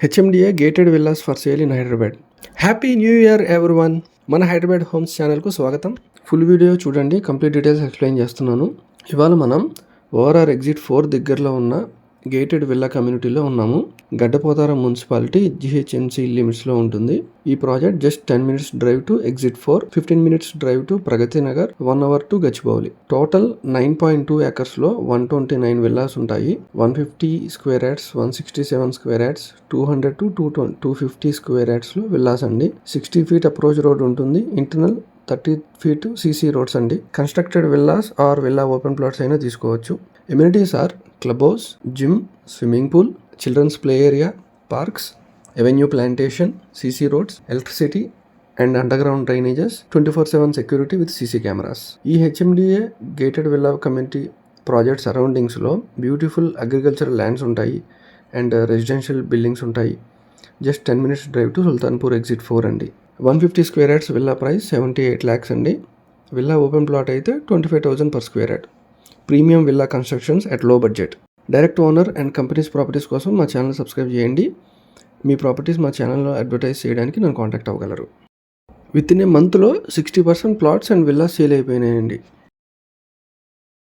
HMDA gated villas for sale in Hyderabad. Happy new year everyone. మన Hyderabad homes ఛానల్కు స్వాగతం. Full video చూడండి, complete details explain చేస్తున్నాను. ఇవాళ మనం ఓఆర్ఆర్ ఎగ్జిట్ 4 దగ్గరలో ఉన్న గేటెడ్ విల్లా కమ్యూనిటీలో ఉన్నాము. గడ్డపోతారం మున్సిపాలిటీ జిహెచ్ఎంసీ లిమిట్స్లో ఉంటుంది. ఈ project just 10 minutes drive to exit 4, 15 minutes drive to Pragathi Nagar, 1 hour to Gachibowli. Total 9.2 acres లో 129 విల్లాస్ ఉంటాయి. 150 square yards, 167 square yards, 200 to 250 square yards లో విల్లాస్ అండి. 60 feet అప్రోచ్ రోడ్ ఉంటుంది. ఇంటర్నల్ 30 feet CC రోడ్స్ అండి. Constructed villas or villa open plots అయినా తీసుకోవచ్చు. Amenities are club house, gym, swimming pool, children's play area, parks, avenue plantation, CC roads, electricity and underground drainages, 24/7 security with CC cameras. ఈ HMDA gated villa community project సరౌండింగ్స్లో beautiful agricultural lands ఉంటాయి and residential buildings ఉంటాయి. Just 10 minutes drive to Sultanpur exit 4 అండి. 150 square yards villa price 78 lakhs అండి. Villa open plot అయితే 25,000 per square yard. Premium villa constructions at లో budget. Direct owner and companies properties కోసం మా channel subscribe చేయండి. మీ properties మా ఛానల్లో అడ్వర్టైజ్ చేయడానికి నన్ను కాంటాక్ట్ అవ్వగలరు. విత్ ఇన్ ఏ మంత్లో 60% ప్లాట్స్ అండ్ విల్లాస్ సేల్ అయిపోయినాయండి.